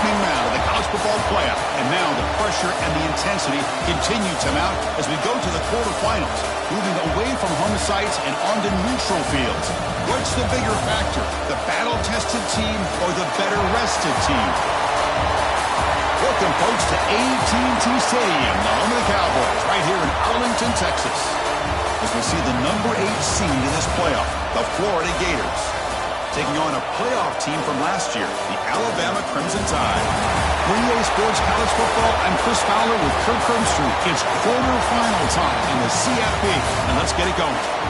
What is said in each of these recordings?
opening round of the college football playoff. And now the pressure and the intensity continue to mount as we go to the quarterfinals, moving away from home sites and onto neutral fields. What's the bigger factor, the battle-tested team or the better-rested team? Welcome, folks, to AT&T Stadium, the home of the Cowboys, right here in Arlington, Texas, as we see the number 8 seed in this playoff, the Florida Gators, taking on a playoff team from last year, the Alabama Crimson Tide. For EA Sports College Football, I'm Chris Fowler with Kirk Herbstreit. It's quarterfinal time in the CFP, and let's get it going.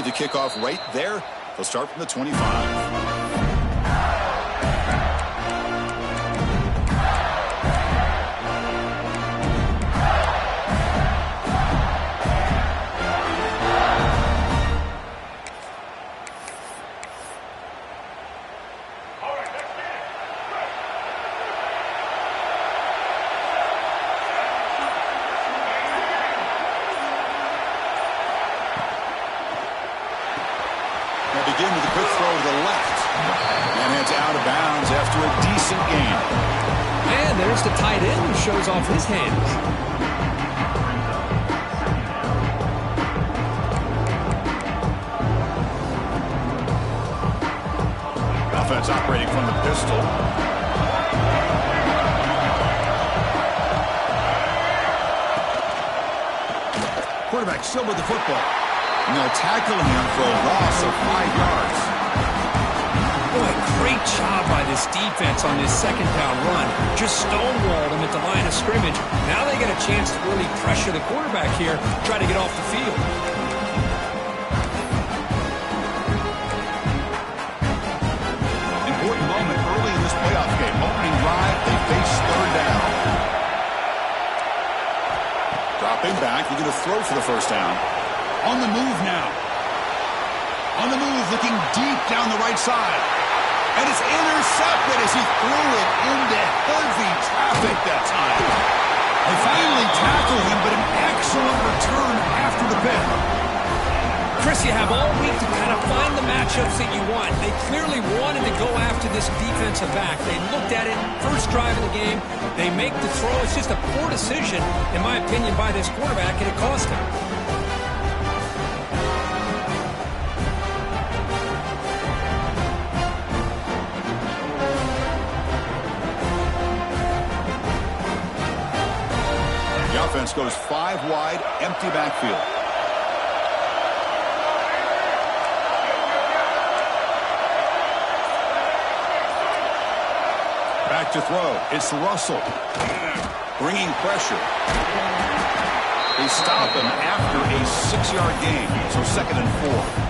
Kickoff right there. They'll start from the 25. Begin with a quick throw to the left. And it's out of bounds after a decent gain. And there's the tight end who shows off his hands. Offense operating from the pistol. Quarterback still with the football. And they'll tackle him for a loss of 5 yards. Boy, great job by this defense on this second down run. Just stonewalled him at the line of scrimmage. Now they get a chance to really pressure the quarterback here, try to get off the field. Important moment early in this playoff game. Opening drive, they face third down. Dropping back, looking to throw for the first down. On the move now. On the move, looking deep down the right side. And it's intercepted as he threw it into heavy traffic that time. They finally tackle him, but an excellent return after the pick. Chris, you have all week to kind of find the matchups that you want. They clearly wanted to go after this defensive back. They looked at it first drive of the game. They make the throw. It's just a poor decision, in my opinion, by this quarterback, and it cost him. Offense goes 5 wide, empty backfield. Back to throw. It's Russell. Bringing pressure. They stop him after a 6-yard gain. So 2nd and 4.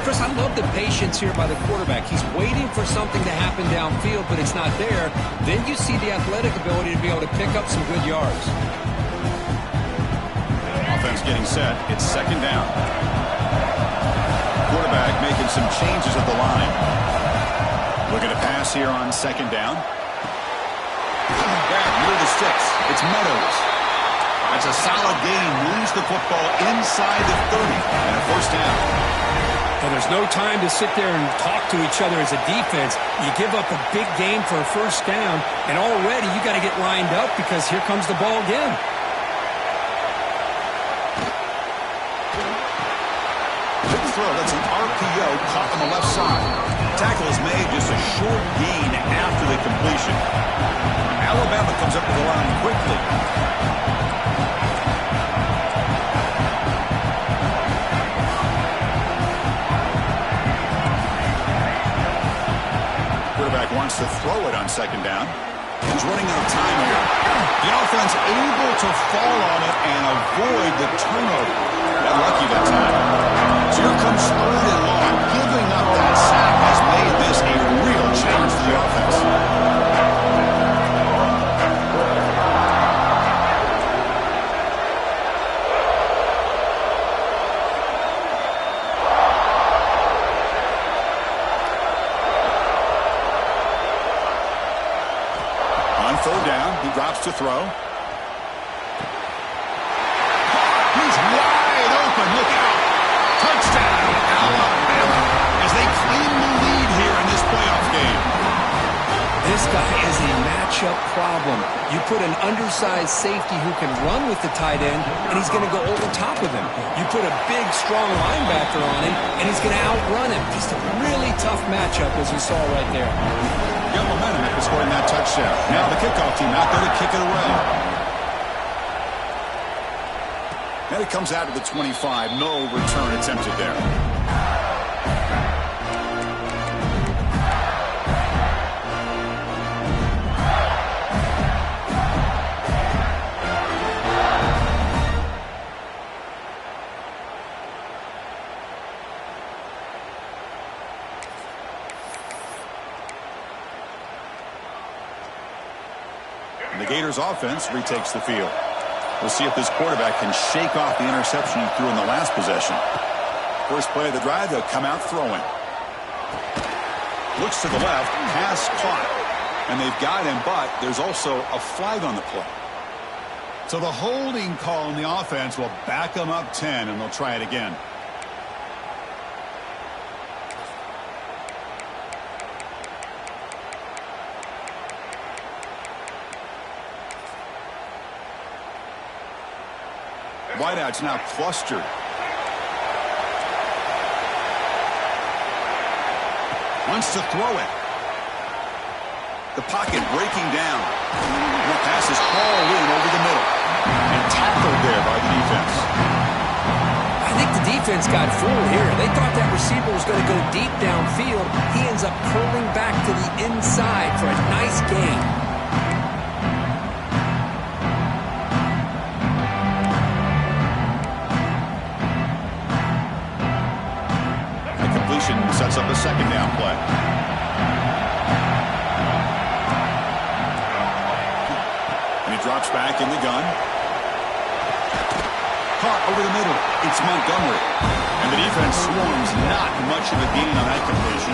Chris, I love the patience here by the quarterback. He's waiting for something to happen downfield, but it's not there. Then you see the athletic ability to be able to pick up some good yards. Offense getting set. It's 2nd down. Quarterback making some changes at the line. Looking to pass here on 2nd down. Back near the sticks. It's Meadows. That's a solid gain. Moves the football inside the 30 and a first down. And there's no time to sit there and talk to each other as a defense. You give up a big gain for a first down, and already you got to get lined up because here comes the ball again. Good throw. That's an RPO caught on the left side. Tackle is made, just a short gain after the completion. Alabama comes up to the line quickly. quarterback wants to throw it on second down. He's running out of time here. The offense able to fall on it and avoid the turnover. Got lucky that time. So here comes third and long. Giving up that sack has made this a real challenge to the offense. Third down, he drops to throw. He's wide open, look out. Touchdown, Alabama, as they claim the lead here in this playoff game. This guy is a matchup problem. You put an undersized safety who can run with the tight end, and he's going to go over top of him. You put a big, strong linebacker on him, and he's going to outrun him. Just a really tough matchup, as you saw right there. Got momentum after scoring that touchdown. Now the kickoff team out there to kick it away. And it comes out to the 25. No return attempted there. The Gators offense retakes the field. We'll see if this quarterback can shake off the interception he threw in the last possession. First play of the drive, they'll come out throwing. Looks to the left, pass caught. And they've got him, but there's also a flag on the play. So the holding call on the offense will back them up 10, and they'll try it again. Wideouts now clustered. Wants to throw it. The pocket breaking down. And the pass is hauled in over the middle. And tackled there by the defense. I think the defense got fooled here. They thought that receiver was going to go deep downfield. He ends up curling back to the inside for a nice gain. Sets up a second down play. And he drops back in the gun. Caught over the middle. It's Montgomery. And the defense swarms. Not much of a gain on that completion.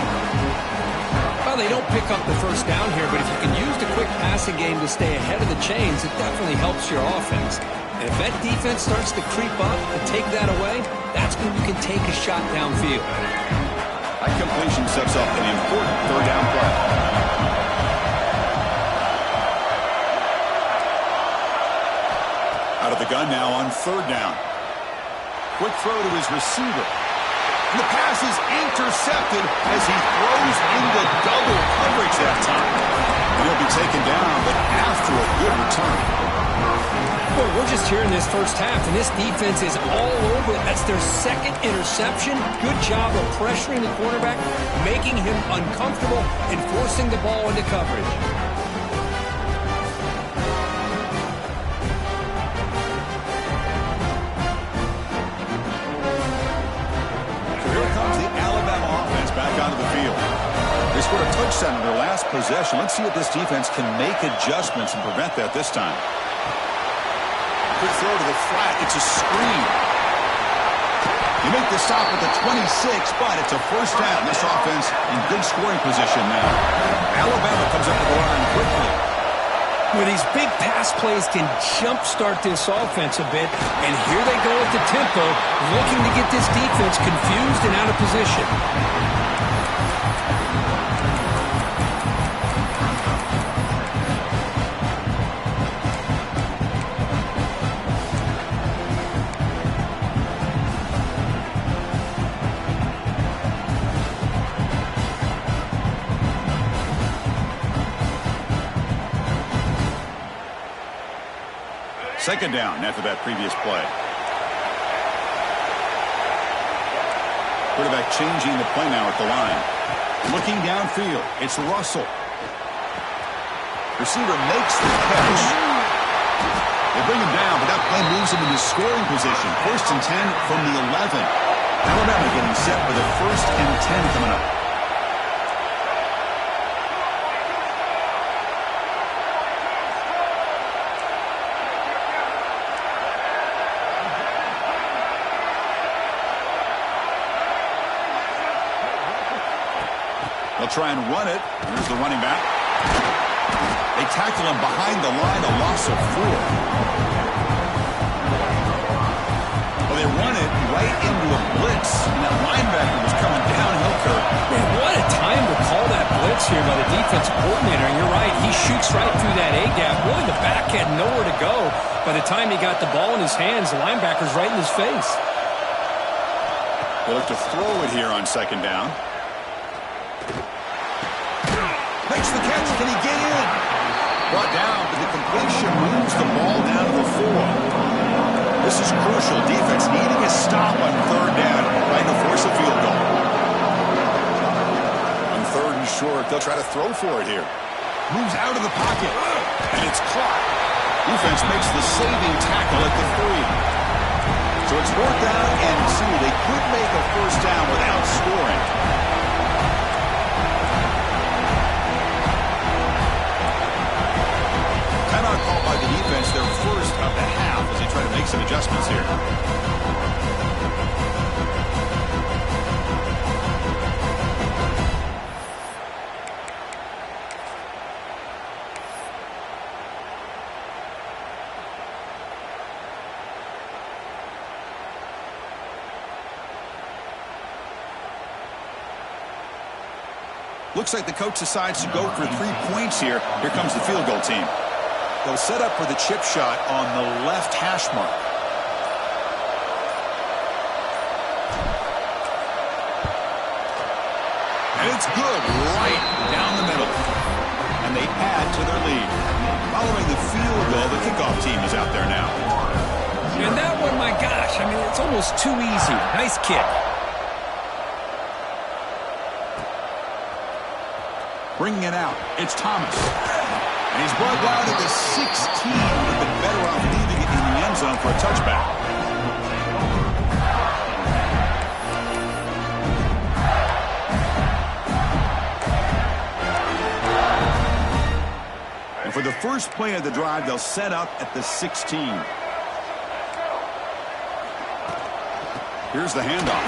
Well, they don't pick up the first down here, but if you can use the quick passing game to stay ahead of the chains, it definitely helps your offense. And if that defense starts to creep up and take that away, that's when you can take a shot downfield. That completion sets up an important third down play. Out of the gun now on third down. Quick throw to his receiver. And the pass is intercepted as he throws into double coverage that time. And he'll be taken down, but after a good return. Boy, we're just here in this first half, and this defense is all over it. That's their second interception. Good job of pressuring the quarterback, making him uncomfortable, and forcing the ball into coverage. So here comes the Alabama offense back onto the field. They scored a touchdown in their last possession. Let's see if this defense can make adjustments and prevent that this time. Good throw to the flat. It's a screen. You make the stop at the 26, but it's a first down. This offense in good scoring position now. Alabama comes up to the line quickly. Well, these big pass plays can jumpstart this offense a bit, and here they go at the tempo, looking to get this defense confused and out of position. Second down after that previous play. Quarterback changing the play now at the line. Looking downfield, it's Russell. Receiver makes the catch. They bring him down, but that play moves him into scoring position. 1st and 10 from the 11. Alabama getting set for the 1st and 10 coming up. They'll try and run it. Here's the running back. They tackle him behind the line, a loss of 4. Well, they run it right into a blitz, and that linebacker was coming downhill, Kirk. Man, what a time to call that blitz here by the defensive coordinator. And you're right, he shoots right through that A-gap. Really, the back had nowhere to go. By the time he got the ball in his hands, the linebacker's right in his face. They look to throw it here on 2nd down. Makes the catch. Can he get in? Brought down, but the completion moves the ball down to the 4. This is crucial. Defense needing a stop on 3rd down, trying to force a field goal. On 3rd and short, they'll try to throw for it here. Moves out of the pocket, and it's caught. Defense makes the saving tackle at the 3. So it's 4th down and 2. They could make a 1st down without scoring. Timeout called by the defense, their 1st of the half as they try to make some adjustments here. Looks like the coach decides to go for 3 points here. Here comes the field goal team. They'll set up for the chip shot on the left hash mark. And it's good right down the middle. And they add to their lead. Following the field goal, the kickoff team is out there now. And that one, my gosh, I mean, it's almost too easy. Nice kick. Bringing it out, it's Thomas. And he's brought down at the 16. Would have been better off leaving it in the end zone for a touchback. And for the first play of the drive, they'll set up at the 16. Here's the handoff.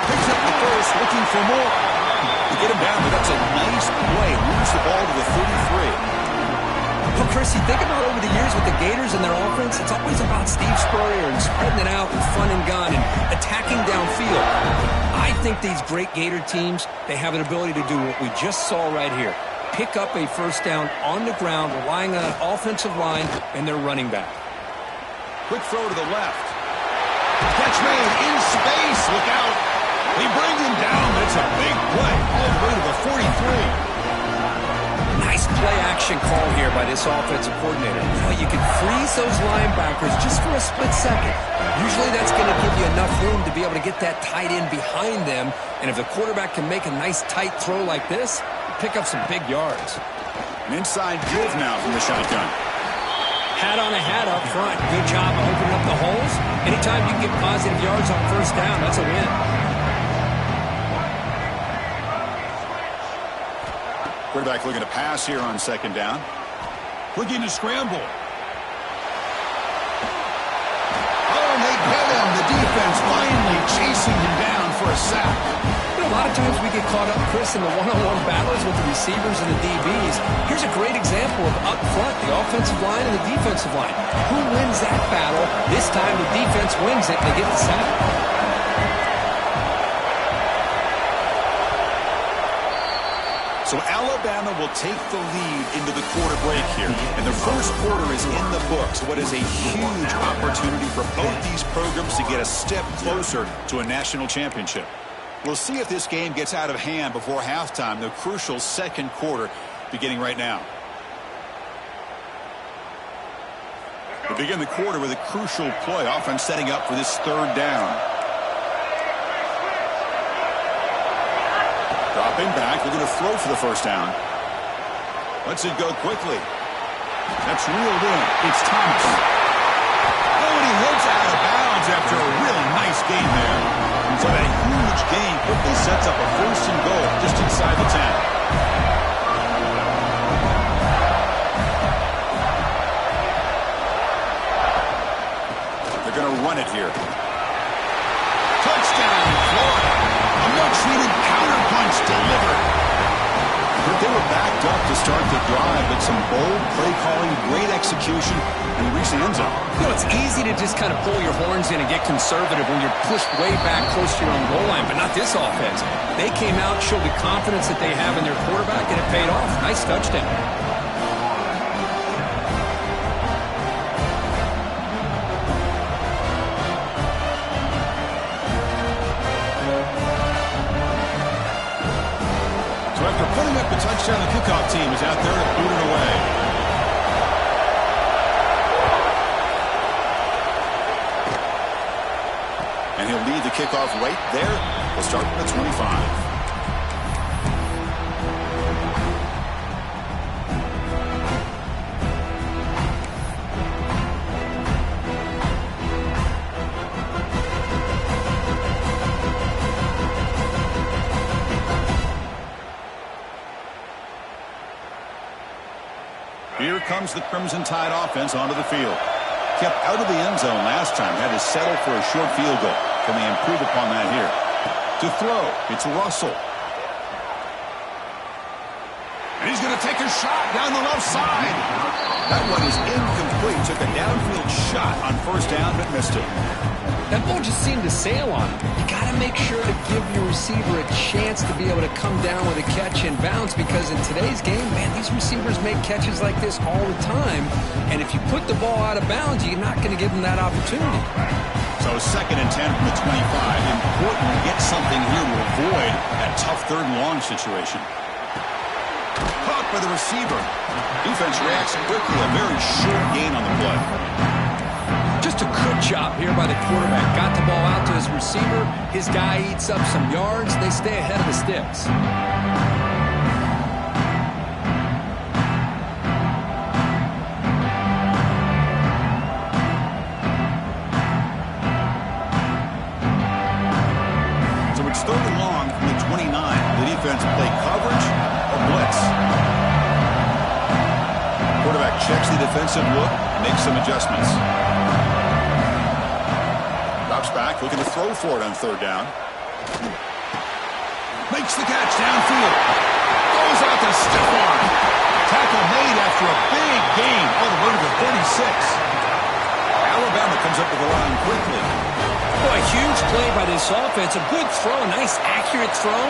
Picks up the first, looking for more. To get him down, but that's a nice play. Moves the ball to the 33. Well, Chris, you think about over the years with the Gators and their offense, it's always about Steve Spurrier and spreading it out and fun and gun and attacking downfield. I think these great Gator teams, they have an ability to do what we just saw right here. Pick up a 1st down on the ground, relying on an offensive line and their running back. Quick throw to the left. Catch made in space. Look out. They bring him down, but it's a big play all the way to the 43. Nice play-action call here by this offensive coordinator. You know, you can freeze those linebackers just for a split second. Usually that's going to give you enough room to be able to get that tight end behind them. And if the quarterback can make a nice tight throw like this, pick up some big yards. An inside give now from the shotgun. Hat on a hat up front. Good job of opening up the holes. Anytime you can get positive yards on 1st down, that's a win. Quarterback looking to pass here on 2nd down. Looking to scramble. Oh, and they get him. The defense finally chasing him down for a sack. You know, a lot of times we get caught up, Chris, in the one-on-one battles with the receivers and the DBs. Here's a great example of up front, the offensive line and the defensive line. Who wins that battle? This time the defense wins it and they get the sack. So Alabama will take the lead into the quarter break here. And the 1st quarter is in the books. What is a huge opportunity for both these programs to get a step closer to a national championship. We'll see if this game gets out of hand before halftime, the crucial 2nd quarter beginning right now. We begin the quarter with a crucial play, offense setting up for this 3rd down. Dropping back, looking to throw for the first down. Lets it go quickly. That's reeled in. It's Thomas. Oh, and he heads out of bounds after a really nice gain there. So that huge gain quickly sets up a first and goal just inside the 10. They're going to run it here. Touchdown, Florida. A much-needed counterpunch delivered. But they were backed up to start the drive, but some bold play calling, great execution, and reach the end zone. You know, it's easy to just kind of pull your horns in and get conservative when you're pushed way back close to your own goal line, but not this offense. They came out, showed the confidence that they have in their quarterback, and it paid off. Nice touchdown. After putting up the touchdown, the kickoff team is out there to boot it away. And he'll lead the kickoff right there. We'll start from the 25. Here comes the Crimson Tide offense onto the field. Kept out of the end zone last time. Had to settle for a short field goal. Can they improve upon that here? To throw, it's Russell. And he's going to take a shot down the left side. That one is incomplete. Took a downfield shot on first down, but missed it. That ball just seemed to sail on him. You got to make sure to give your receiver a chance to be able to come down with a catch and bounce, because in today's game, man, these receivers make catches like this all the time. And if you put the ball out of bounds, you're not going to give them that opportunity. So 2nd and 10 from the 25. Important to get something here to avoid that tough 3rd and long situation. Caught by the receiver. Defense reacts quickly. A very short gain on the play. Just a good job here by the quarterback. Got the ball out to his receiver. His guy eats up some yards. They stay ahead of the sticks. So it's 3rd and long from the 29. The defense play coverage or blitz. Quarterback checks the defensive look, makes some adjustments. Back, looking to throw for it on 3rd down. Makes the catch downfield. Goes out to Stephon. Tackle made after a big gain all the way to the 36. Alabama comes up with the line quickly. Boy, huge play by this offense. A good throw, a nice accurate throw.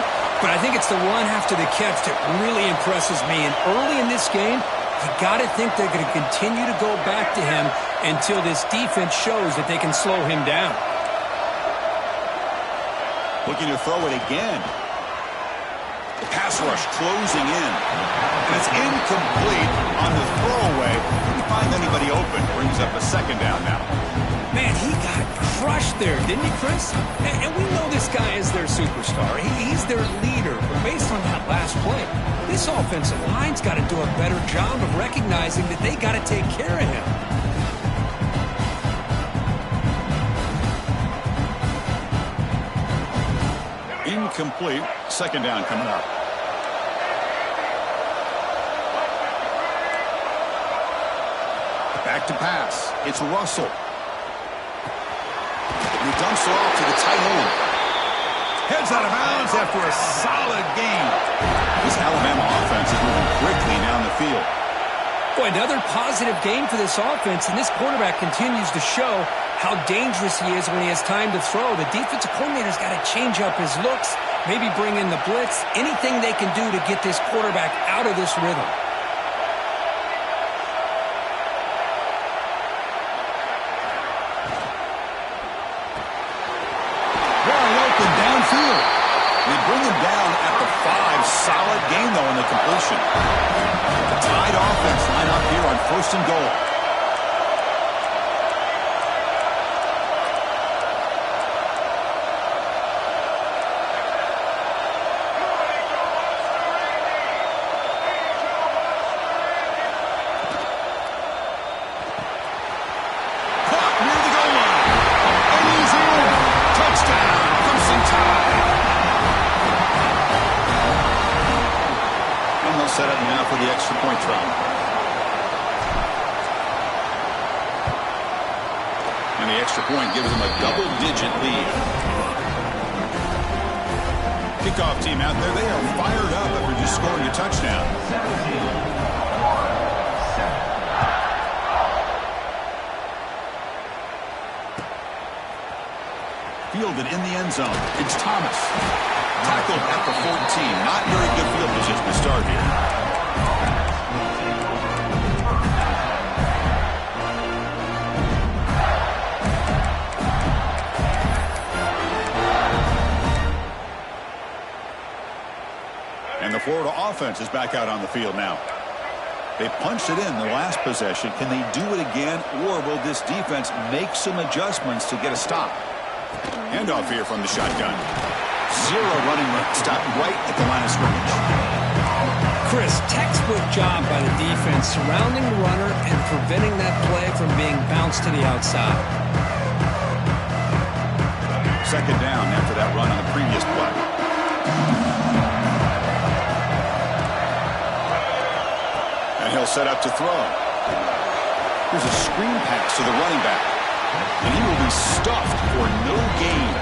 But I think it's the run after the catch that really impresses me. And early in this game, you got to think they're going to continue to go back to him until this defense shows that they can slow him down. Looking to throw it again. The pass rush closing in. And it's incomplete on the throwaway. Didn't find anybody open. Brings up a 2nd down now. Man, he got crushed there, didn't he, Chris? And we know this guy is their superstar. He's their leader. But based on that last play, this offensive line's got to do a better job of recognizing that they got to take care of him. Incomplete. 2nd down coming up. Back to pass. It's Russell. And he dumps it off to the tight end. Heads out of bounds after a solid gain. This Alabama offense is moving quickly down the field. Boy, another positive game for this offense, and this quarterback continues to show how dangerous he is when he has time to throw. The defensive coordinator's got to change up his looks, maybe bring in the blitz, anything they can do to get this quarterback out of this rhythm. Wide open downfield. They bring him down at the 5. Solid game, though, in the completion. The Tide offense line up here on 1st and goal. set up now for the extra point try. And the extra point gives them a double-digit lead. Kickoff team out there, they are fired up after just scoring a touchdown. Fielded in the end zone. It's Thomas. Tackled at the 14. Not very good field position to start here. And the Florida offense is back out on the field now. They punched it in the last possession. Can they do it again, or will this defense make some adjustments to get a stop? Handoff here from the shotgun. Zero running stop right at the line of scrimmage. Chris, textbook job by the defense surrounding the runner and preventing that play from being bounced to the outside. Second down after that run on the previous play. And he'll set up to throw. Here's a screen pass to the running back. And he will be stuffed for no gain.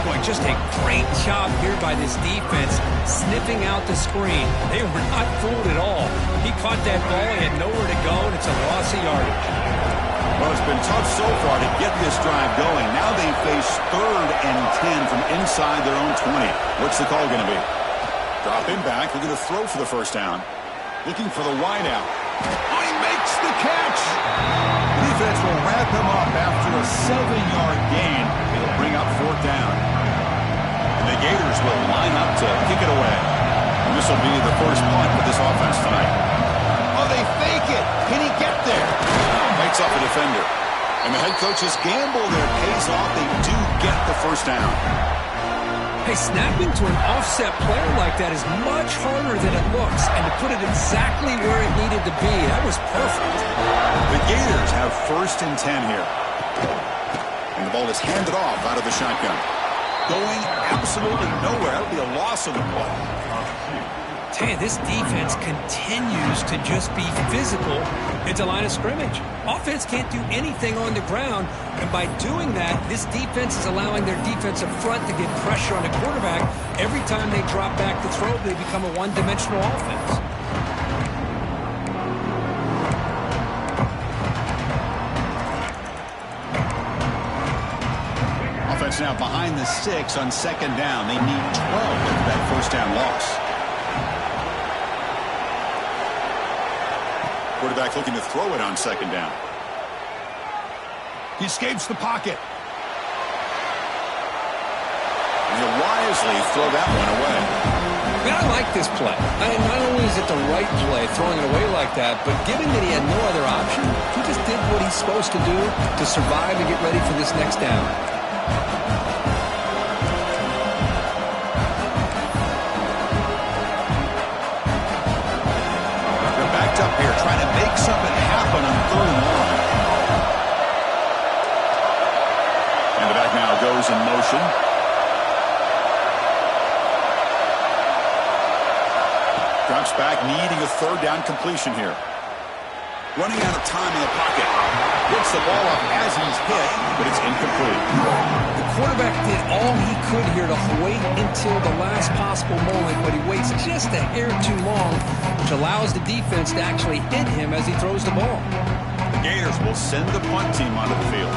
Boy, just a great job here by this defense, sniffing out the screen. They were not fooled at all. He caught that ball, he had nowhere to go, and it's a loss of yardage. Well, it's been tough so far to get this drive going. Now they face 3rd and 10 from inside their own 20. What's the call going to be? Drop him back. They're going to throw for the first down. Looking for the wideout. Oh, he makes the catch! Defense will wrap him up after a 7-yard gain. It'll bring up 4th down. And the Gators will line up to kick it away. And this will be the first punt for this offense tonight. Oh, they fake it. Can he get there? Bites off a defender. And the head coach's gamble there pays off. They do get the first down. Hey, snapping to an offset player like that is much harder than it looks. And to put it exactly where it needed to be, that was perfect. The Gators have 1st and 10 here. And the ball is handed off out of the shotgun. Going absolutely nowhere. That'll be a loss of the play. Tell you, this defense continues to just be physical at the line of scrimmage. Offense can't do anything on the ground, and by doing that, this defense is allowing their defensive front to get pressure on the quarterback. Every time they drop back to throw, they become a one-dimensional offense. Offense now behind the 6 on 2nd down. They need 12 after that first down loss. Quarterback looking to throw it on 2nd down. He escapes the pocket. And he'll wisely throw that one away. Man, I like this play. Not only is it the right play, throwing it away like that, but given that he had no other option, he just did what he's supposed to do to survive and get ready for this next down. Up here trying to make something happen on 3rd and long. And the back now goes in motion. Drops back, needing a 3rd down completion here. Running out of time in the pocket. Gets the ball up as he's hit, but it's incomplete. The quarterback did all he could here to wait until the last possible moment, but he waits just a hair too long, which allows the defense to actually hit him as he throws the ball. The Gators will send the punt team onto the field.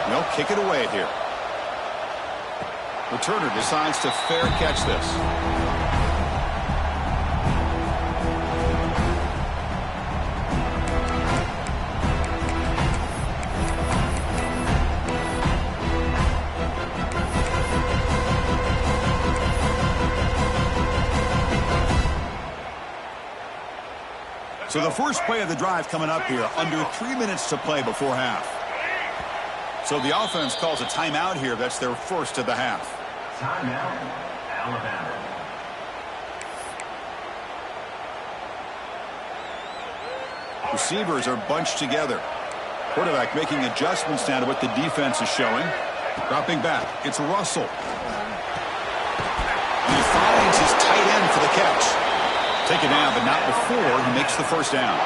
They'll kick it away here. Returner decides to fair catch this. So the first play of the drive coming up here, under 3 minutes to play before half. So the offense calls a timeout here. That's their first of the half. Timeout, Alabama. Receivers are bunched together. Quarterback making adjustments now to what the defense is showing. Dropping back. It's Russell. And he finds his tight end for the catch. Taken down, but not before he makes the first down.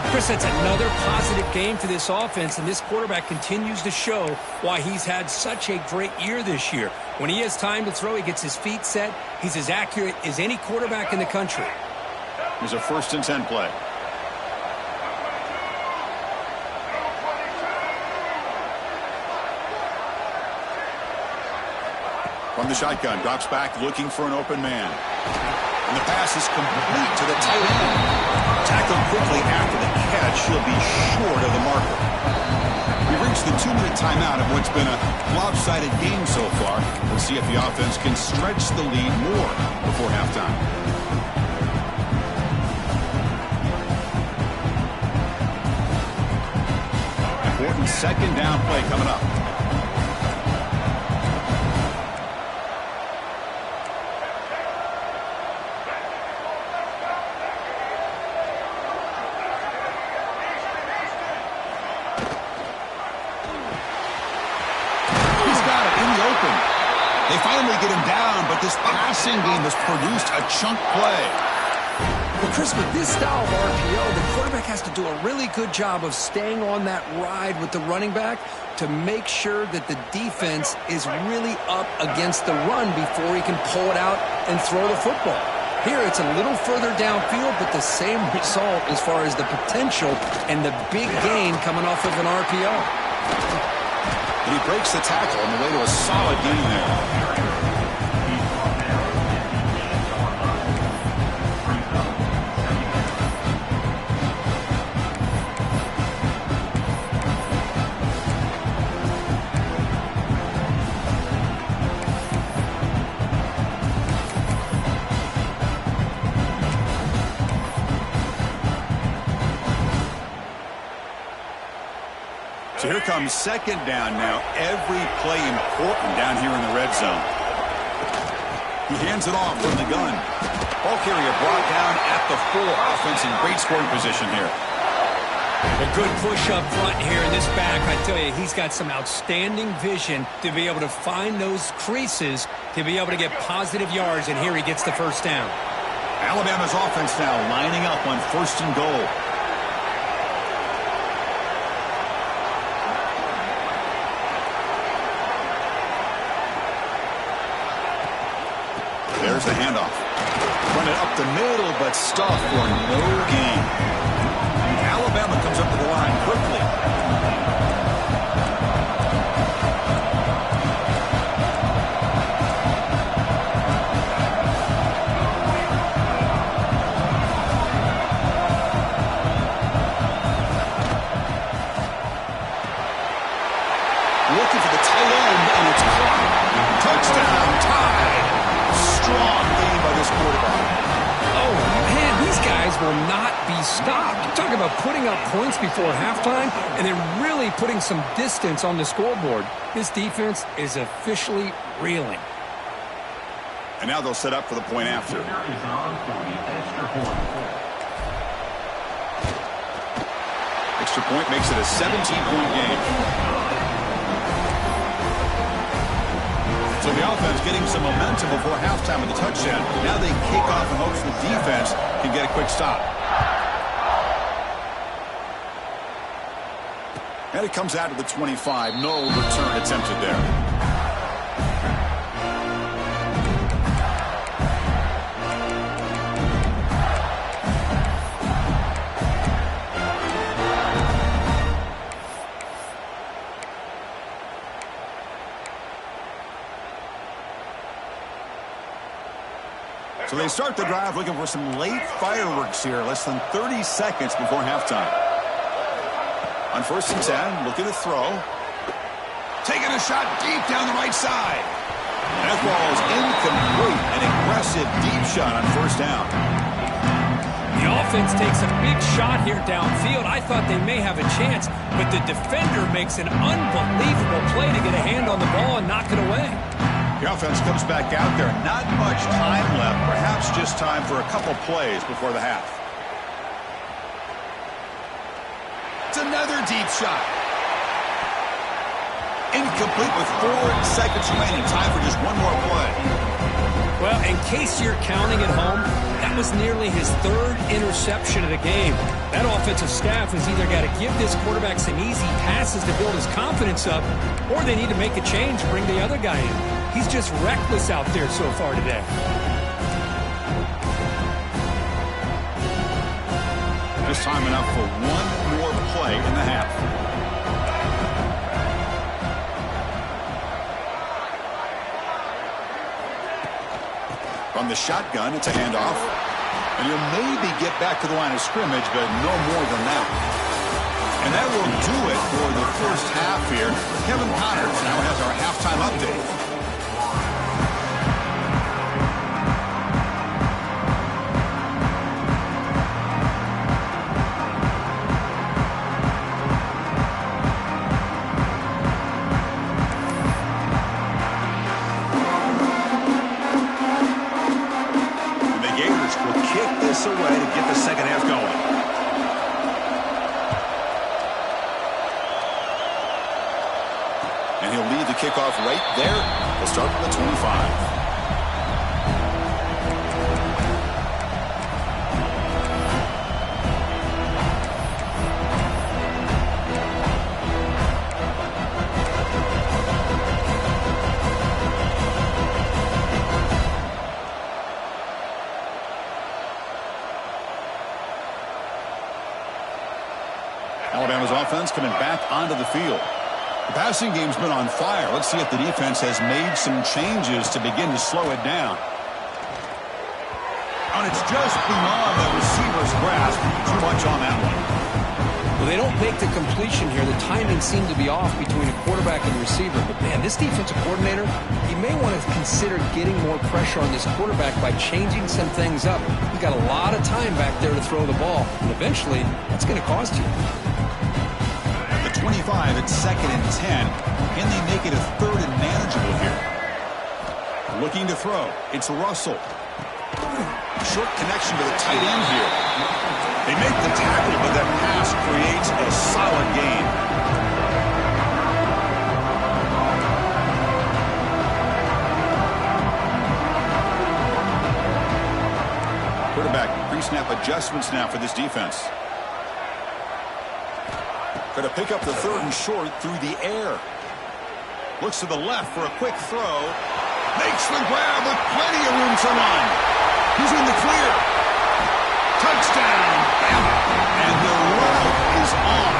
Chris, that's another positive game for this offense, and this quarterback continues to show why he's had such a great year this year. When he has time to throw, he gets his feet set. He's as accurate as any quarterback in the country. Here's a 1st and 10 play. From the shotgun, drops back, looking for an open man. And the pass is complete to the tight end. Tackled quickly after the catch. He'll be short of the marker. We reached the 2-minute timeout of what's been a lopsided game so far. We'll see if the offense can stretch the lead more before halftime. Important 2nd down play coming up. They finally get him down, but this passing game has produced a chunk play. Well, Chris, with this style of RPO, the quarterback has to do a really good job of staying on that ride with the running back to make sure that the defense is really up against the run before he can pull it out and throw the football. Here, it's a little further downfield, but the same result as far as the potential and the big gain coming off of an RPO. And he breaks the tackle on the way to a solid gain there. So here comes 2nd down now. Every play important down here in the red zone. He hands it off from the gun. Ball carrier brought down at the 4. Offense in great scoring position here. A good push up front here in this back. I tell you, he's got some outstanding vision to be able to find those creases to be able to get positive yards, and here he gets the first down. Alabama's offense now lining up on 1st and goal. There's the handoff. Run it up the middle, but stuffed for no gain. Alabama comes up to the line quickly. Looking for the tight end, and it's caught. Touchdown, tied. Strong game by this quarterback. Oh, man, these guys will not be stopped. You talk about putting up points before halftime and then really putting some distance on the scoreboard. This defense is officially reeling. And now they'll set up for the point after. Extra point makes it a 17-point game. So the offense getting some momentum before halftime with the touchdown. Now they kick off in hopes the defense can get a quick stop. And it comes out to the 25. No return attempted there. So they start the drive looking for some late fireworks here, less than 30 seconds before halftime. On 1st and 10, looking to throw. Taking a shot deep down the right side. And that ball is incomplete. An aggressive deep shot on 1st down. The offense takes a big shot here downfield. I thought they may have a chance, but the defender makes an unbelievable play to get a hand on the ball and knock it away. The offense comes back out there. Not much time left. Perhaps just time for a couple plays before the half. It's another deep shot. Incomplete with 4 seconds remaining. Time for just one more play. Well, in case you're counting at home, that was nearly his 3rd interception of the game. That offensive staff has either got to give this quarterback some easy passes to build his confidence up, or they need to make a change and bring the other guy in. He's just reckless out there so far today. Just time enough for one more play in the half. From the shotgun, it's a handoff. And he'll maybe get back to the line of scrimmage, but no more than that. And that will do it for the first half here. Kevin Connors now has our halftime update. Away to get the second half going. And he'll lead the kickoff right there. He'll start from the 25. Alabama's offense coming back onto the field. The passing game's been on fire. Let's see if the defense has made some changes to begin to slow it down. And it's just beyond the receiver's grasp. Too much on that one. Well, they don't make the completion here. The timing seemed to be off between a quarterback and receiver. But, man, this defensive coordinator, he may want to consider getting more pressure on this quarterback by changing some things up. He's got a lot of time back there to throw the ball. And eventually, that's going to cost you. 25 at 2nd and 10. Can they make it a 3rd and manageable here? Looking to throw. It's Russell. Short connection to the tight end here. They make the tackle, but that pass creates a solid gain. Quarterback pre-snap adjustments now for this defense. Going to pick up the 3rd and short through the air. Looks to the left for a quick throw. Makes the grab with plenty of room to run. He's in the clear. Touchdown, Bama. And the route is on.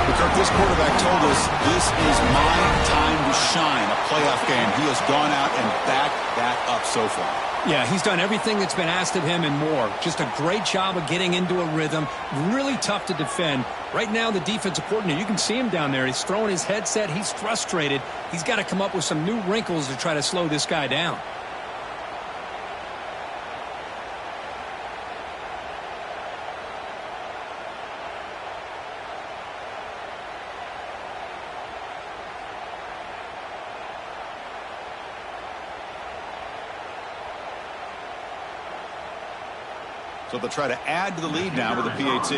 Because this quarterback told us this is my time to shine, a playoff game. He has gone out and backed that up so far. Yeah, he's done everything that's been asked of him and more. Just a great job of getting into a rhythm. Really tough to defend. Right now, the defensive coordinator, you can see him down there. He's throwing his headset. He's frustrated. He's got to come up with some new wrinkles to try to slow this guy down. So they'll try to add to the lead now with a PAT.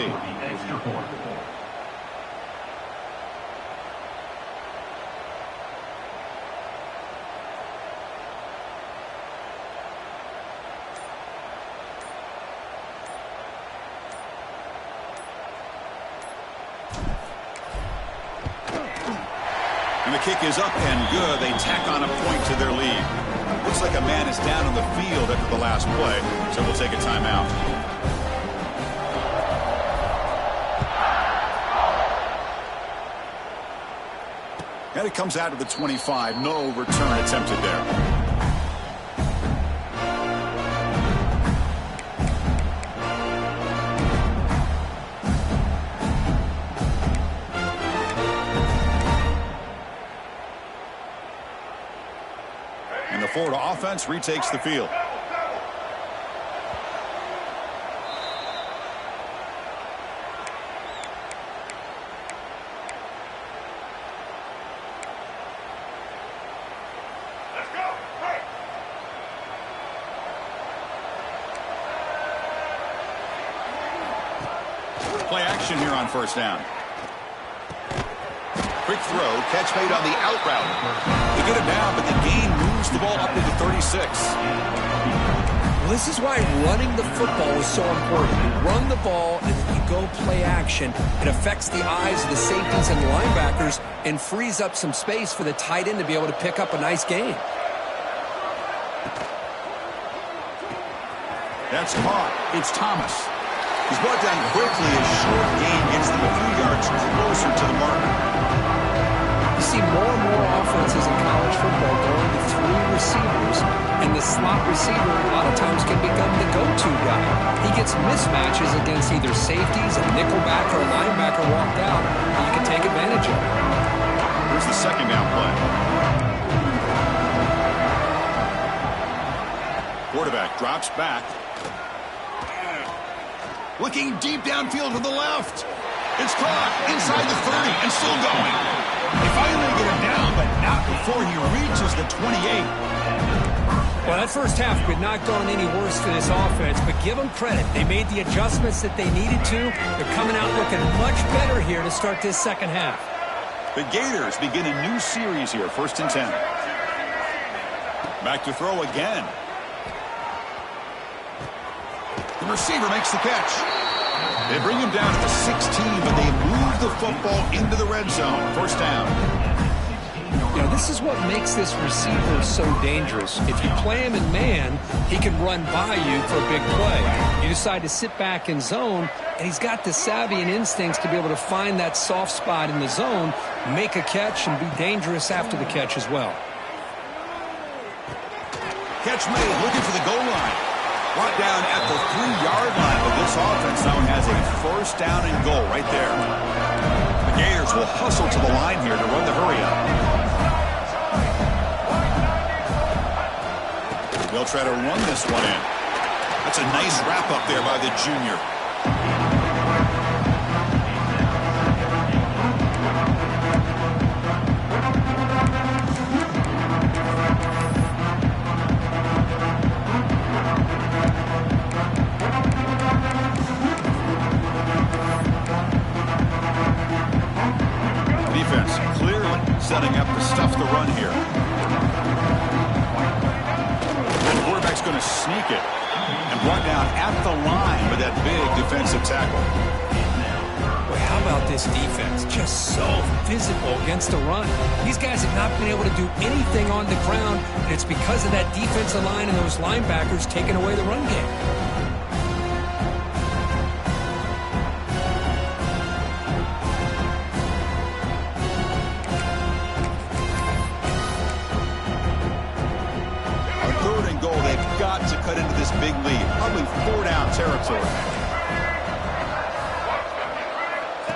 And the kick is up and good. They tack on a point to their lead. Looks like a man is down on the field after the last play, so we'll take a timeout. And it comes out of the 25. No return attempted there. And the Florida offense retakes the field. Play action. possession here on first down. Quick throw, catch made on the out route. They get him down, but the gain moves the ball up to the 36. Well, this is why running the football is so important. You run the ball and then you go play action. It affects the eyes of the safeties and the linebackers and frees up some space for the tight end to be able to pick up a nice gain. That's caught. It's Thomas. He's brought down quickly. A short gain gets them a few yards closer to the mark. You see more and more offenses in college football going to 3 receivers, and the slot receiver a lot of times can become the go-to guy. He gets mismatches against either safeties, a nickelback, or a linebacker walked out, and you can take advantage of it. Here's the second down play. Quarterback drops back. Looking deep downfield to the left. It's caught inside the 30 and still going. They finally get him down, but not before he reaches the 28. Well, that first half could not gone any worse for this offense, but give them credit. They made the adjustments that they needed to. They're coming out looking much better here to start this second half. The Gators begin a new series here, 1st and 10. Back to throw again. The receiver makes the catch. They bring him down to the 16, but they move the football into the red zone. First down. You know, this is what makes this receiver so dangerous. If you play him in man, he can run by you for a big play. You decide to sit back in zone, and he's got the savvy and instincts to be able to find that soft spot in the zone, make a catch, and be dangerous after the catch as well. Catch made, looking for the goal line. Brought down at the 3-yard line, but this offense now has a first down and goal right there. The Gators will hustle to the line here to run the hurry-up. They'll try to run this one in. That's a nice wrap-up there by the junior. Setting up to stuff the run here. The quarterback's going to sneak it and brought down at the line with that big defensive tackle. Well, how about this defense? Just so physical against the run. These guys have not been able to do anything on the ground, and it's because of that defensive line and those linebackers taking away the run game. To cut into this big lead, probably 4-down territory.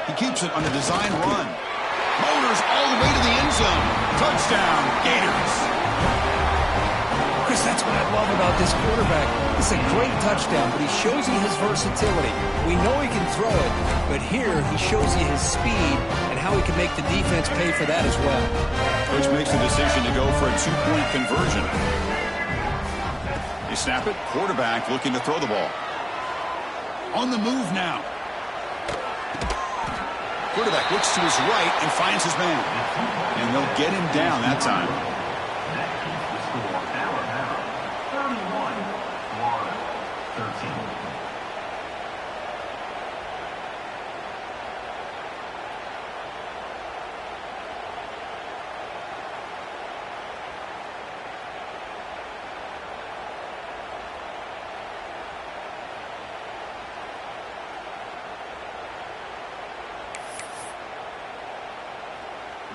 He keeps it on the design run. Motors all the way to the end zone. Touchdown, Gators. Chris, that's what I love about this quarterback. It's a great touchdown, but he shows you his versatility. We know he can throw it, but here he shows you his speed and how he can make the defense pay for that as well. Coach makes the decision to go for a 2-point conversion. They snap it. Quarterback looking to throw the ball. On the move now. Quarterback looks to his right and finds his man. And they'll get him down that time.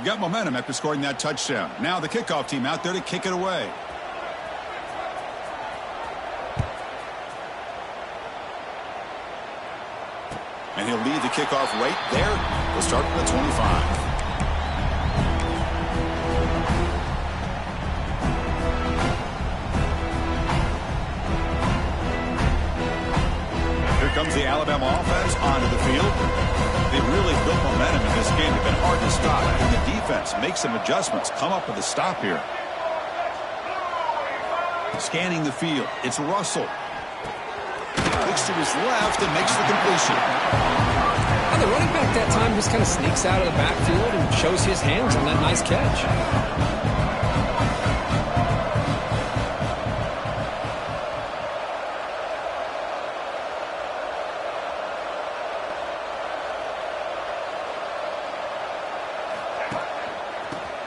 Got momentum after scoring that touchdown. Now the kickoff team out there to kick it away. And he'll lead the kickoff right there. We'll start from the 25. Here comes the Alabama offense onto the field. They really built momentum in this game. They've been hard to stop. And the defense makes some adjustments. Come up with a stop here. Scanning the field. It's Russell. Looks to his left and makes the completion. Yeah, the running back that time just kind of sneaks out of the backfield and shows his hands on that nice catch.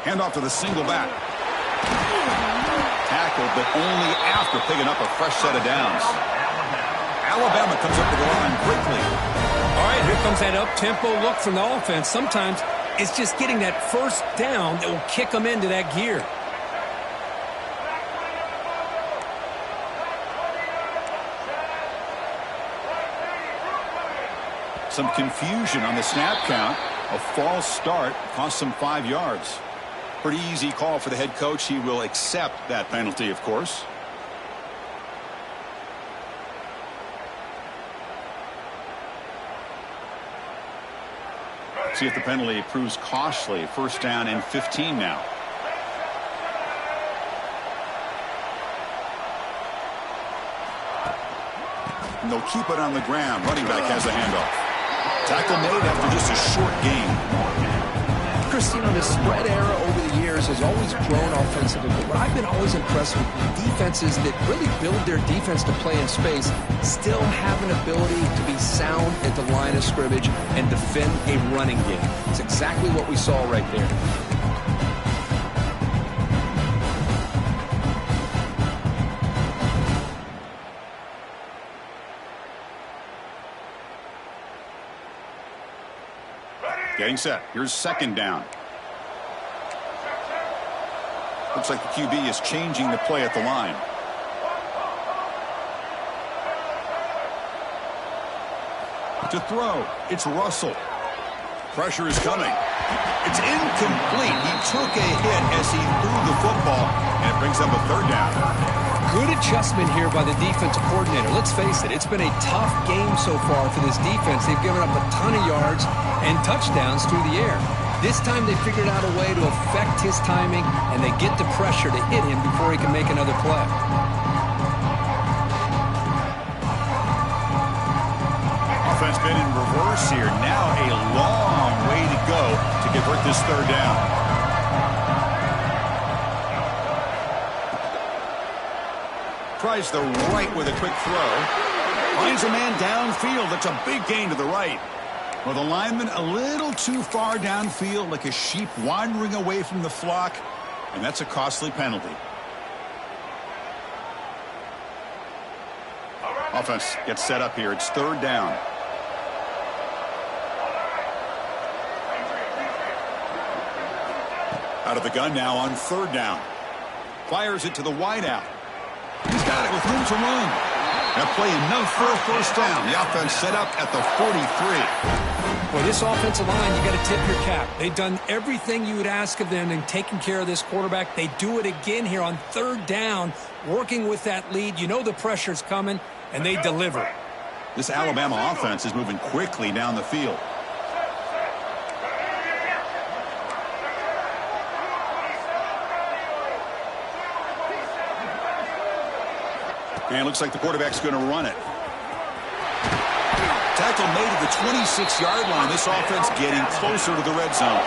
Hand off to the single back. Tackled, but only after picking up a fresh set of downs. Alabama comes up to the line quickly. All right, here comes that up-tempo look from the offense. Sometimes it's just getting that first down that will kick them into that gear. Some confusion on the snap count. A false start cost them 5 yards. Pretty easy call for the head coach. He will accept that penalty, of course. See if the penalty proves costly. First down and 15 now. And they'll keep it on the ground. Running back has a handoff. Tackle made after just a short gain. Chris, you know, the spread era over the years has always grown offensively, but what I've been always impressed with defenses that really build their defense to play in space still have an ability to be sound at the line of scrimmage and defend a running game. It's exactly what we saw right there. Getting set. Here's second down. Looks like the QB is changing the play at the line. To throw. It's Russell. Pressure is coming. It's incomplete. He took a hit as he threw the football, and it brings up a third down. Good adjustment here by the defensive coordinator. Let's face it, it's been a tough game so far for this defense. They've given up a ton of yards and touchdowns through the air. This time they figured out a way to affect his timing, and they get the pressure to hit him before he can make another play. Offense been in reverse here. Now a long way to go to convert this third down. Tries the right with a quick throw. Finds a man downfield. That's a big gain to the right. Well, the lineman a little too far downfield, like a sheep wandering away from the flock, and that's a costly penalty. Offense gets set up here. It's third down. Out of the gun now on third down. Fires it to the wideout. He's got it with room to run. That play enough for a first down. The offense set up at the 43. Well, this offensive line, you got to tip your cap. They've done everything you would ask of them in taking care of this quarterback. They do it again here on third down, working with that lead. You know the pressure's coming, and they deliver. This Alabama offense is moving quickly down the field. And it looks like the quarterback's going to run it. Tackle made at the 26-yard line. This offense getting closer to the red zone.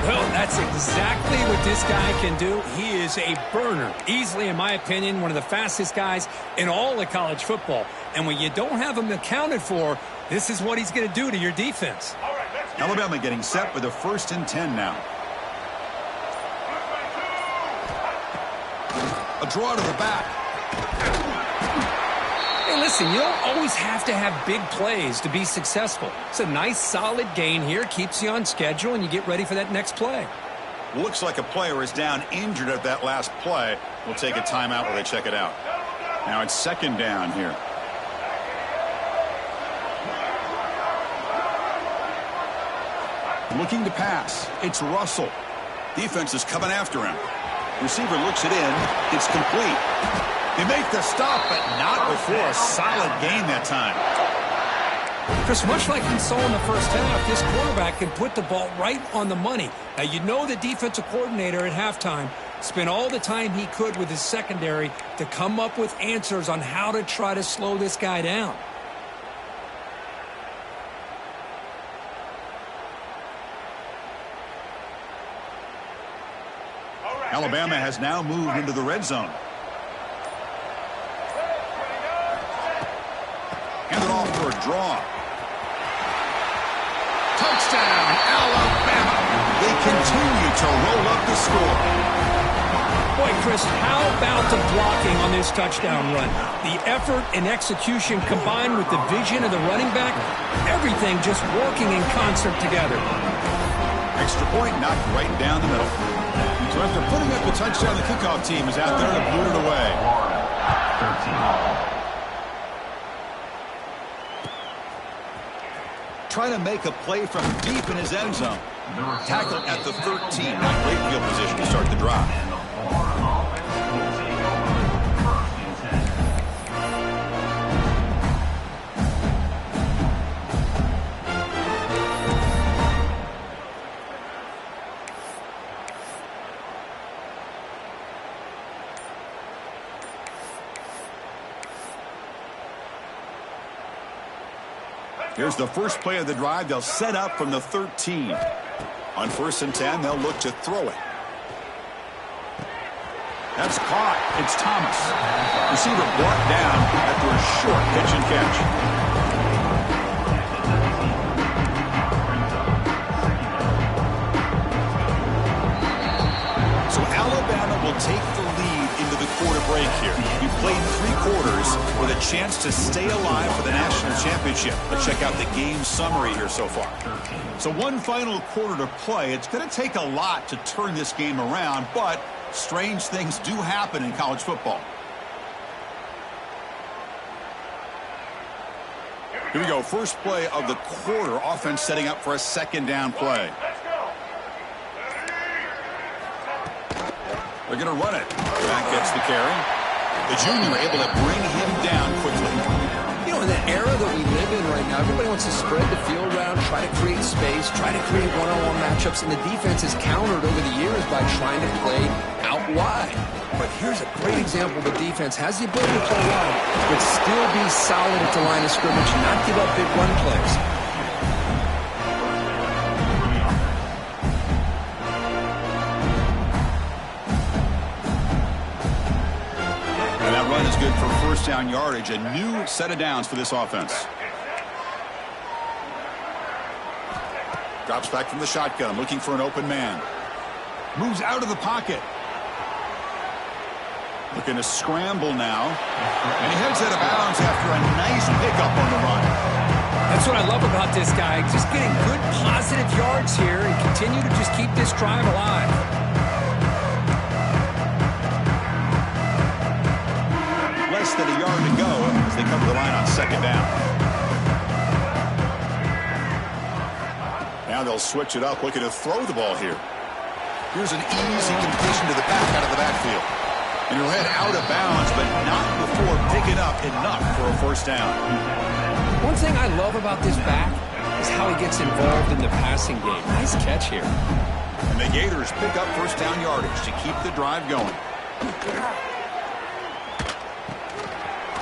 Well, that's exactly what this guy can do. He is a burner. Easily, in my opinion, one of the fastest guys in all of college football. And when you don't have him accounted for, this is what he's going to do to your defense. Alabama getting set with a 1st and 10 now. A draw to the back. Hey, listen, you don't always have to have big plays to be successful. It's a nice, solid gain here. Keeps you on schedule, and you get ready for that next play. Looks like a player is down injured at that last play. We'll take a timeout while they check it out. Now it's second down here. Looking to pass. It's Russell. Defense is coming after him. Receiver looks it in. It's complete. They make the stop, but not before a solid gain that time. Chris, much like we saw in the first half, this quarterback can put the ball right on the money. Now, you know the defensive coordinator at halftime spent all the time he could with his secondary to come up with answers on how to try to slow this guy down. Alabama has now moved into the red zone. Hand it off for a draw. Touchdown, Alabama. They continue to roll up the score. Boy, Chris, how about the blocking on this touchdown run? The effort and execution combined with the vision of the running back, everything just working in concert together. Extra point knocked right down the middle. So after putting up the touchdown, the kickoff team is out there to boot it away. Trying to make a play from deep in his end zone. Tackle at the 13. Not great field position to start the drive. Here's the first play of the drive. They'll set up from the 13. On 1st and 10, they'll look to throw it. That's caught. It's Thomas. Receiver brought down after a short pitch and catch. So Alabama will take the lead into the quarter break here. We played 3 quarters with a chance to stay alive for the national championship. Let's check out the game summary here so far. So one final quarter to play. It's going to take a lot to turn this game around, but strange things do happen in college football. Here we go. First play of the quarter. Offense setting up for a 2nd down play. They're going to run it. Back gets the carry. The junior able to bring him down quickly. You know, in the era that we live in right now, everybody wants to spread the field around, try to create space, try to create one-on-one matchups, and the defense has countered over the years by trying to play out wide. But here's a great example. The defense has the ability to play wide, but still be solid at the line of scrimmage, not give up big run plays. Is good for 1st down yardage. A new set of downs for this offense. Drops back from the shotgun, looking for an open man. Moves out of the pocket. Looking to scramble now. And he heads out of bounds after a nice pickup on the run. That's what I love about this guy. Just getting good positive yards here and continue to just keep this drive alive. Less than a yard to go as they cover the line on 2nd down. Now they'll switch it up, looking to throw the ball here. Here's an easy completion to the back out of the backfield. And he'll head out of bounds, but not before picking up enough for a 1st down. One thing I love about this back is how he gets involved in the passing game. Nice catch here. And the Gators pick up 1st down yardage to keep the drive going.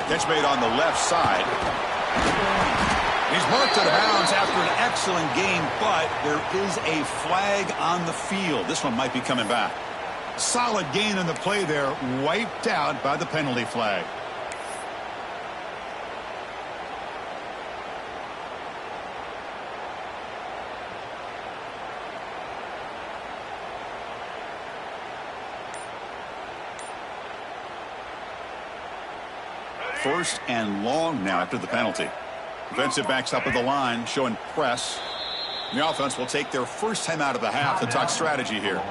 Catch made on the left side. He's marked out of bounds after an excellent game, but there is a flag on the field. This one might be coming back. Solid gain on the play there, wiped out by the penalty flag. First and long now after the penalty. Defensive backs up at the line, showing press. The offense will take their first time out of the half to talk strategy here.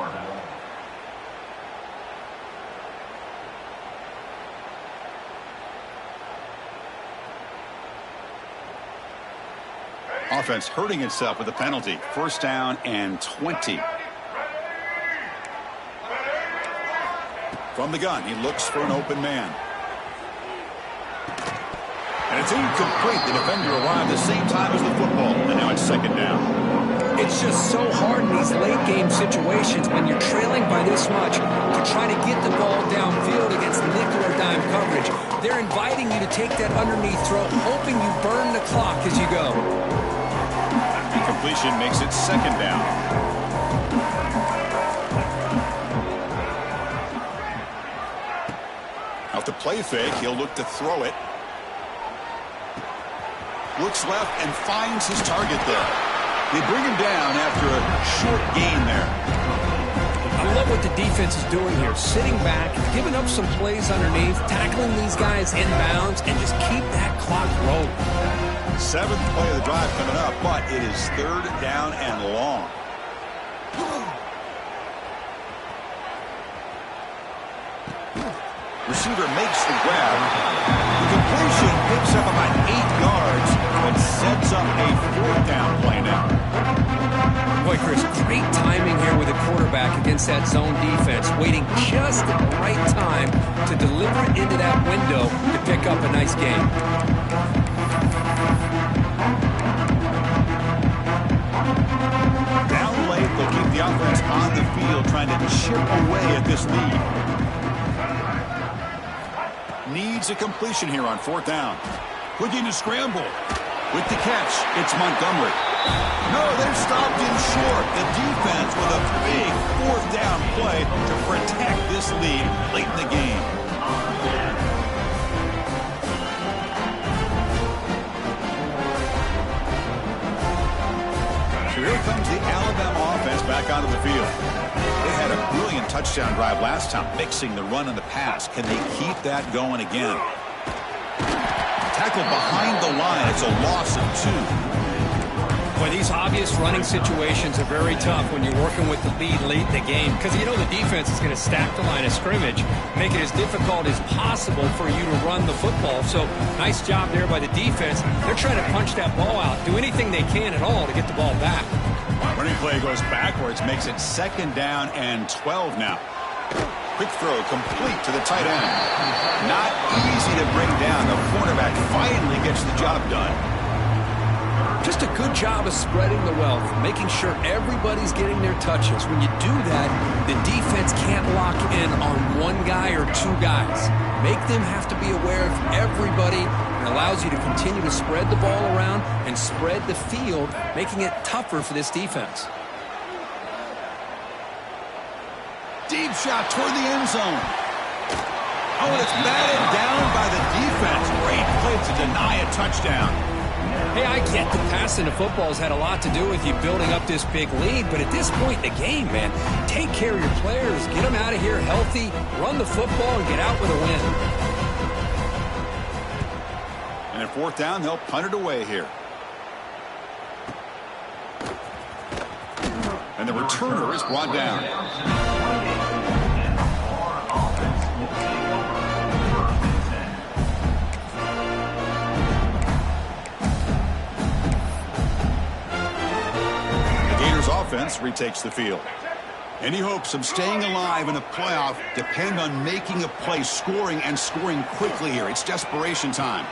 Offense hurting itself with a penalty. 1st down and 20. From the gun, he looks for an open man. And it's incomplete. The defender arrived the same time as the football, and now it's 2nd down. It's just so hard in these late-game situations when you're trailing by this much to try to get the ball downfield against nickel or dime coverage. They're inviting you to take that underneath throw, hoping you burn the clock as you go. Incompletion makes it 2nd down. play fake. He'll look to throw it. Looks left and finds his target there. They bring him down after a short gain there. I love what the defense is doing here. Sitting back, giving up some plays underneath, tackling these guys inbounds, and just keep that clock rolling. 7th play of the drive coming up, but it is 3rd down and long. Receiver makes the grab. The completion picks up about 8 yards, but sets up a 4th down play now. Boy, Chris, great timing here with the quarterback against that zone defense, waiting just at the right time to deliver it into that window to pick up a nice gain. Down late, they'll keep the offense on the field, trying to chip away at this lead. Needs a completion here on 4th down. Looking to scramble. With the catch, it's Montgomery. No, they're stopped him short. The defense with a big 4th down play to protect this lead late in the game. So here comes the Alabama offense back onto the field. They had a brilliant touchdown drive last time, mixing the run and the pass. Can they keep that going again? Tackled behind the line. It's a loss of 2. Boy, these obvious running situations are very tough when you're working with the lead late in the game, because you know the defense is going to stack the line of scrimmage, make it as difficult as possible for you to run the football. So nice job there by the defense. They're trying to punch that ball out, do anything they can at all to get the ball back. Running play goes backwards, makes it 2nd down and 12 now. Quick throw complete to the tight end. Not easy to bring down. The quarterback finally gets the job done. Just a good job of spreading the wealth, making sure everybody's getting their touches. When you do that, the defense can't lock in on one guy or 2 guys. Make them have to be aware of everybody. It allows you to continue to spread the ball around and spread the field, making it tougher for this defense. Deep shot toward the end zone. Oh, and it's batted down by the defense. Great play to deny a touchdown. Hey, I get the passing of football has had a lot to do with you building up this big lead, but at this point in the game, man, take care of your players, get them out of here healthy, run the football, and get out with a win. And at 4th down, they'll punt it away here. And the returner is brought down. Offense retakes the field. Any hopes of staying alive in the playoff depend on making a play, scoring, and scoring quickly here. It's desperation time.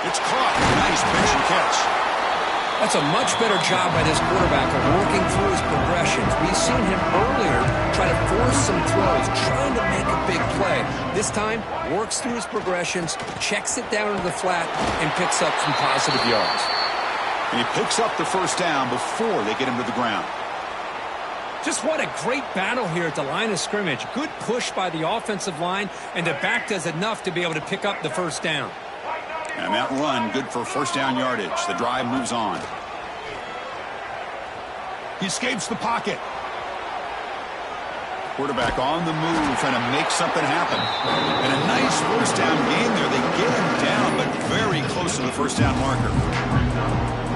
It's caught. Nice pitch and catch. That's a much better job by this quarterback of working through his progressions. We've seen him earlier try to force some throws, trying to make a big play. This time, works through his progressions, checks it down to the flat, and picks up some positive yards. And he picks up the 1st down before they get him to the ground. Just what a great battle here at the line of scrimmage. Good push by the offensive line, and the back does enough to be able to pick up the 1st down. And that run, good for 1st down yardage. The drive moves on. He escapes the pocket. Quarterback on the move, trying to make something happen. And a nice 1st down gain there. They get him down, but very close to the 1st down marker.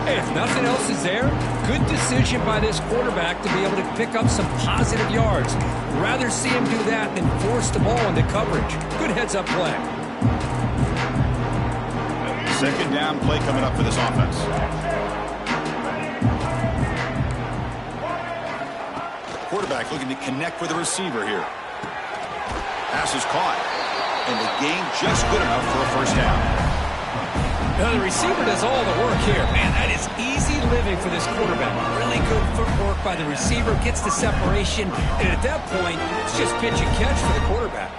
Hey, if nothing else is there, good decision by this quarterback to be able to pick up some positive yards. Rather see him do that than force the ball into coverage. Good heads-up play. 2nd down play coming up for this offense. Quarterback looking to connect with the receiver here. Pass is caught. And the gain just good enough for a 1st down. Now the receiver does all the work here. Man, that is easy living for this quarterback. Really good footwork by the receiver, gets the separation, and at that point, it's just pitch and catch for the quarterback.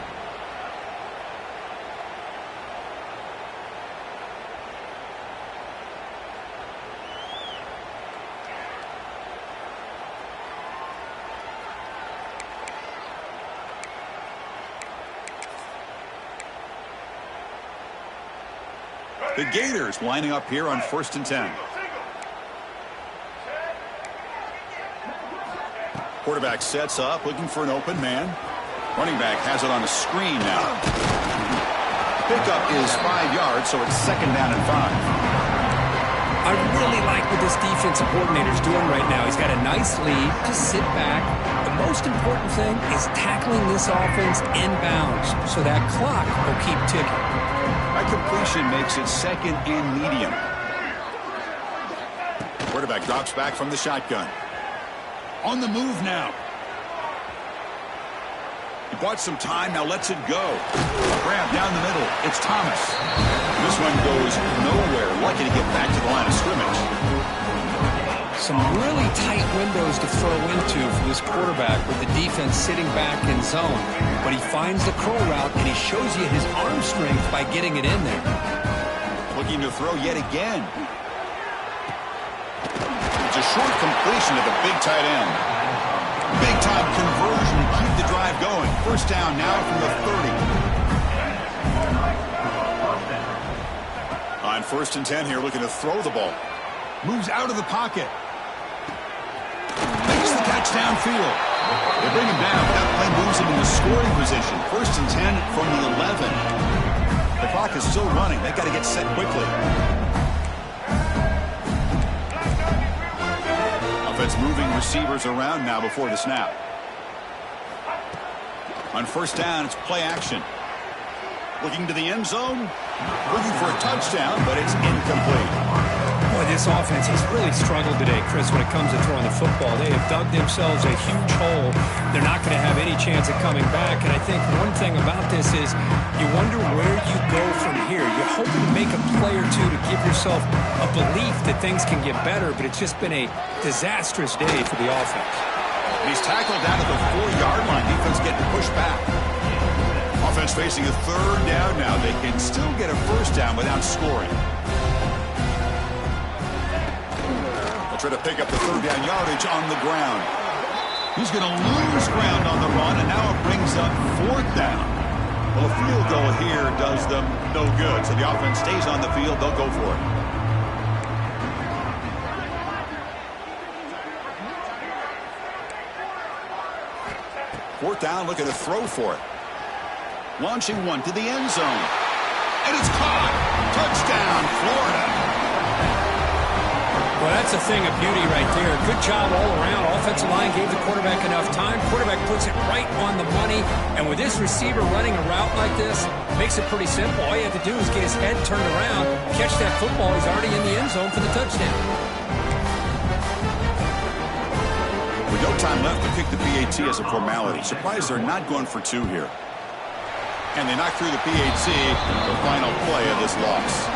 The Gators lining up here on 1st and 10. Quarterback sets up, looking for an open man. Running back has it on a screen now. Pickup is 5 yards, so it's 2nd down and 5. I really like what this defensive coordinator is doing right now. He's got a nice lead. Just sit back. The most important thing is tackling this offense inbounds so that clock will keep ticking. That completion makes it 2nd and medium. Quarterback drops back from the shotgun. On the move now. He bought some time, now lets it go. Grab down the middle. It's Thomas. This one goes nowhere. Lucky to get back to the line of scrimmage. Some really tight windows to throw into for this quarterback with the defense sitting back in zone. But he finds the curl route, and he shows you his arm strength by getting it in there. Looking to throw yet again. It's a short completion to the big tight end. Big-time conversion. Keep the drive going. 1st down now from the 30. On 1st and 10 here, looking to throw the ball. Moves out of the pocket. Makes the catch downfield. They bring him down. That play moves him into scoring position. 1st and 10 from the 11. The clock is still running. They've got to get set quickly. Offense moving receivers around now before the snap. On 1st down, it's play action. Looking to the end zone. Looking for a touchdown, but it's incomplete. Boy, this offense has really struggled today, Chris, when it comes to throwing the football. They have dug themselves a huge hole. They're not going to have any chance of coming back. And I think one thing about this is you wonder where you go from here. You're hoping to make a play or two to give yourself a belief that things can get better, but it's just been a disastrous day for the offense. He's tackled down at the 4-yard line. Defense getting pushed back. Offense facing a 3rd down now. They can still get a 1st down without scoring. They'll try to pick up the 3rd down yardage on the ground. He's going to lose ground on the run, and now it brings up 4th down. Well, a field goal here does them no good, so the offense stays on the field. They'll go for it. Fourth down, looking to throw for it. Launching one to the end zone. And it's caught. Touchdown, Florida. Well, that's a thing of beauty right there. Good job all around. Offensive line gave the quarterback enough time. Quarterback puts it right on the money. And with this receiver running a route like this, makes it pretty simple. All you have to do is get his head turned around, catch that football. He's already in the end zone for the touchdown. With no time left to kick the PAT as a formality. Surprised they're not going for 2 here. And they knock through the PAT, the final play of this loss.